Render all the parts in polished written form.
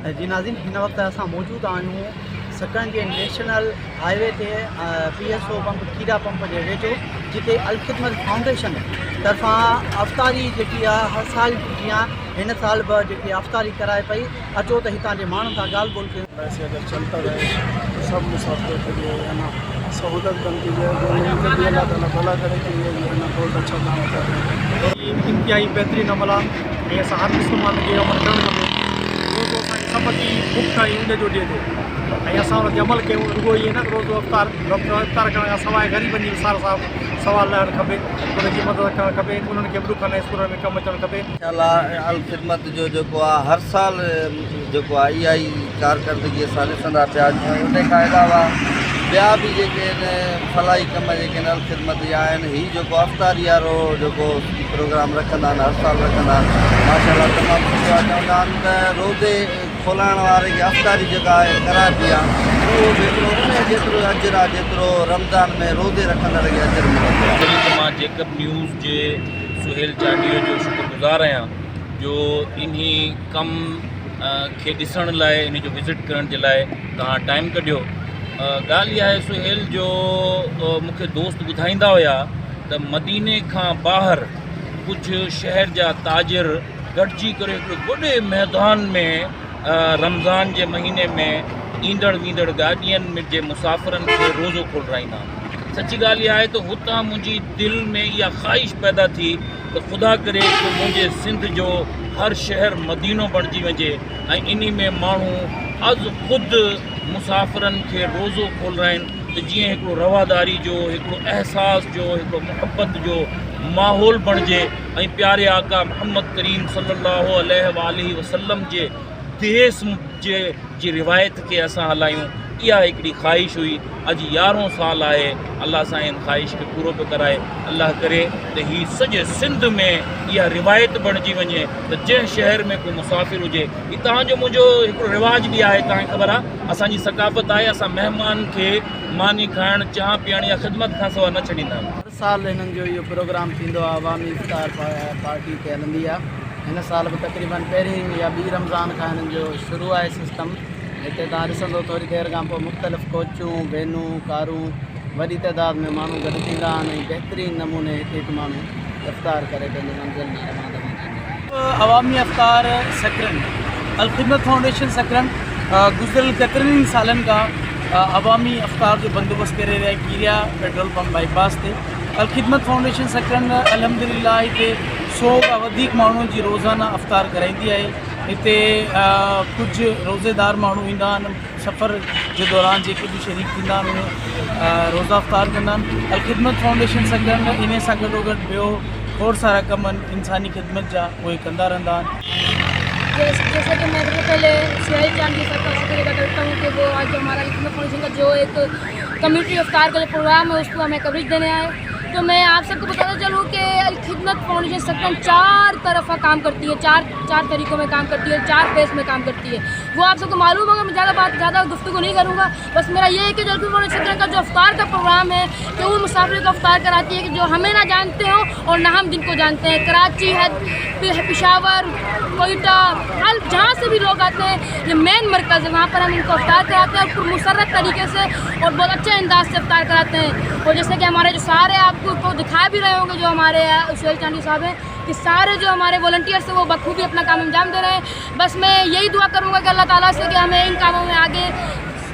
जी नाज़रीन, हिन वक़्तु असां मौजूदु आहियूं सकन जे नेशनल हाईवे ते PSO पंप कीड़ा पंप जे वेझो, जिते अल ख़िदमत फाउंडेशन तरफ़ां अफ़्तारी जेकी आहे हर साल जीअं हिन साल बि जेकी अफ़्तारी कराए पई। अचो त हितां जे माण्हुनि सां ॻाल्हि ॿोल कयूं। ऐसे अगर चलता रहे तो सब मुसाफिरों के लिए है ना सहूलत बनती है, जो उनके लिए अल्लाह ताला भला करे कि ये है ना बहुत अच्छा काम कर रहे हैं। ये इंतहाई बेहतरीन अमल आहे ऐं असां हर मुस्लमान खे अमल करणु खपे। रोज़ो असांखे सबक़ ई बुख ई उन जो ॾिए थो ऐं असां उनते अमल कयूं। रुॻो इहे न रोज़ो इफ़्तार करण खां सवाइ ग़रीबनि जी सार सां सवाल लहणु खपे, उनजी मदद करणु खपे, उन्हनि खे बि ॾुखनि ऐं सूरनि में कमु अचणु खपे। इंशाअल्लाह अल ख़िदमत जो जेको आहे हर साल जेको आहे इहा ई कारकर्दगी असां ॾिसंदा पिया आहियूं। उन खां अलावा ॿिया बि जेके आहिनि फलाही कम जेके आहिनि अल ख़िदमत जा आहिनि, हीअ जेको अफ़्तारी वारो जेको प्रोग्राम रखंदा आहिनि, हर साल रखंदा आहिनि, माशाअल्लाह तमामु सुठो आहे। चवंदा आहिनि त रोज़े खोलाइण वारे खे अफ़्तारी जेका आहे कराए बि आहे, उहो बि हिकिड़ो उन जेतिरो अजर आहे जेतिरो रमज़ान में रोज़े रखंदड़ खे अजर मिलंदो आहे। मां जेकब न्यूज़ जे सुहेल चांडीअ जो शुक्रगुज़ार आहियां जो इन्ही कम खे ॾिसण लाइ, इन जो विज़िट करण जे लाइ तव्हां टाइम कढियो। ॻाल्हि इहा आहे सुहेल जो मूंखे दोस्त ॿुधाईंदा हुया त मदीने खां ॿाहिरि कुझु शहर जा ताजिर गॾिजी करे हिकिड़े वॾे मैदान में रमज़ान जे महीने में ईंदड़ वींदड़ गाॾियुनि जे मुसाफ़िरनि खे रोज़ो खोलाईंदा। सची ॻाल्हि इहा आहे त हुतां मुंहिंजी दिलि में इहा ख़्वाहिश पैदा थी त ख़ुदा करे त मुंहिंजे सिंध जो हर शहर मदीनो बणिजी वञे ऐं इन में माण्हू अज़ ख़ुदि मुसाफ़िरनि खे रोज़ो खोलाइनि, त जीअं हिकिड़ो रवादारी जो, हिकिड़ो अहसास जो, हिकिड़ो मुहबत जो माहौल बणिजे ऐं प्यारे आका मोहम्मद करीम सल्लल्लाहु अलैहि वसल्लम जे देस जी रिवायत खे असां हलायूं। इहा हिकिड़ी ख़्वाहिश हुई। अॼु 11 साल आहे, अलाह सां इन ख़्वाहिश खे पूरो पियो कराए। अलाह करे त हीअ सॼे सिंध में इहा रिवायत बणिजी वञे त जंहिं शहर में को मुसाफ़िर हुजे। हीअ तव्हांजो मुंहिंजो हिकिड़ो रिवाज बि आहे, तव्हांखे ख़बर आहे, असांजी सकाफ़त आहे, असां महिमान खे मानी खाइणु, चांहि पीअण या ख़िदमत खां सवाइ न छॾींदा आहियूं। हर साल हिननि जो इहो प्रोग्राम थींदो आहे, अवामी इफ़्तार पार्टी ते हलंदी आहे। हिन साल बि तक़रीबन पहिरीं या ॿी रमज़ान खां हिननि जो शुरू आहे सिस्टम। हिते तव्हां ॾिसंदो थोरी देरि खां पोइ मुख़्तलिफ़ कोचूं, वैनूं, कारूं, वॾी तइदाद में माण्हू गॾु थींदा आहिनि ऐं बहितरीनु नमूने हिकु हिकु माण्हू इफ़्तार करे पंहिंजे मंज़िल में रवाना। अवामी इफ़्तार सकरन, अल ख़िदमत फाउंडेशन सकरन गुज़िरियल केतिरनि सालनि खां अवामी इफ़्तार जो बंदोबस्तु करे रहिया आहे कीरिया पेट्रोल पंप बाईपास ते। अल ख़िदमत फाउंडेशन सकरन अल्हम्दुलिल्लाह हिते 100 खां वधीक माण्हुनि जी रोज़ाना इफ़्तार कराईंदी आहे। हिते कुझु रोज़ेदार माण्हू ईंदा आहिनि, सफ़र जे दौरान जेके बि शरीक थींदा आहिनि उहे रोज़ा इफ़्तार कंदा आहिनि। अल ख़िदमत फाउंडेशन सकरन इन सां गॾोगॾु ॿियो खोड़ सारा कम इंसानी ख़िदमत जा उहे कंदा रहंदा आहिनि। जैसे कि मैं सबसे पहले सुहेल चांदी सर का शुक्रिया अदा करता हूँ कि वो आज जो हमारा अल ख़िदमत फाउंडेशन का जो एक कम्युनिटी इफ़्तार का जो प्रोग्राम है उसको हमें कवरेज देने आए। तो मैं आप सबको बताना चलूँ कि अल ख़िदमत फाउंडेशन सकरन 4 तरफ़ा काम करती है, चार तरीक़ों में काम करती है, 4 फेस में काम करती है। वो आप सबको मालूम होगा, मैं ज़्यादा गुफ्तगू नहीं करूँगा। बस मेरा ये है कि अल ख़िदमत फाउंडेशन सकरन का जो इफ़्तार का प्रोग्राम है कि वो मुसाफिर को इफ़्तार कराती है कि जो हमें ना जानते हो और ना हम जिनको जानते हैं। कराची है, पेशावर, कोयटा, जहाँ से भी लोग आते हैं, ये मेन मरकज़ है, वहाँ पर हम इनको इफ़्तार कराते हैं और मुसर्रत तरीके से और बहुत अच्छे अंदाज से इफ़्तार कराते हैं। और जैसे कि हमारे जो सारे आपको दिखा भी रहे होंगे जो हमारे सुहेल चांदी साहब हैं कि सारे जो हमारे वॉलंटियर्स हैं वो बखूबी अपना काम अंजाम दे रहे हैं। बस मैं यही दुआ करूँगा कि अल्लाह ताला से कि हमें इन कामों में आगे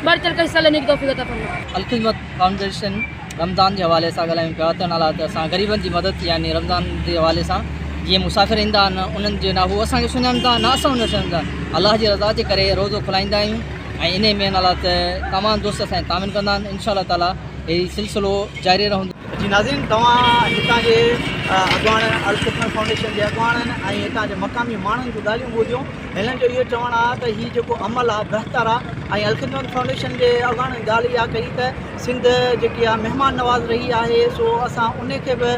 बढ़ चढ़ कर हिस्सा लेने की तौफीक अता फरमाए। अल ख़िदमत फाउंडेशन रमज़ान के हवाले से ॻाल्हायूं पिया त नाला त असां ग़रीबनि जी मदद यानी रमज़ान के हवाले से जीअं मुसाफ़िर ईंदा आहिनि उन्हनि जे ना हू असांखे सुञाणंदा न असां उन सुञाणंदा अलाह जी रज़ा जे करे रोज़ो खुलाईंदा आहियूं ऐं इन में नाला त तमामु दोस्त असांखे तामीन कंदा आहिनि। इंशाअल्लाह ताला हीउ सिलसिलो जारी रहंदो। जी नाज़रीन, तव्हां हितां जे अॻवान अल ख़िदमत फाउंडेशन जे अॻवाननि ऐं हितां जे मक़ामी माण्हुनि जूं ॻाल्हियूं ॿुधियूं। हिननि जो इहो चवणु आहे त हीउ जेको अमल आहे बहितर आहे ऐं अल ख़िदमत फाउंडेशन जे अॻवाननि ॻाल्हि इहा कई त सिंध जेकी आहे महिमान नवाज़ रही आहे, सो असां उन खे बि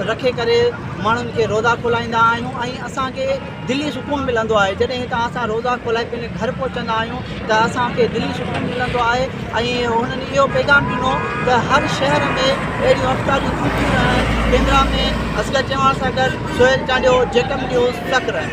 रखे करे माण्हुनि खे रोज़ा खोलाईंदा आहियूं ऐं असांखे दिली सुकून मिलंदो आहे। जॾहिं हितां असां रोज़ा खोलाए पंहिंजे घर पहुचंदा आहियूं त असांखे दिली सुकून मिलंदो आहे ऐं हुननि इहो पैगाम ॾिनो त हर शहर में अहिड़ियूं इफ़्तारियूं थींदियूं रहनि। कैमरा में असगर चवाण सां गॾु सुहेल चांडियो, जेकब न्यूज़ सकरन।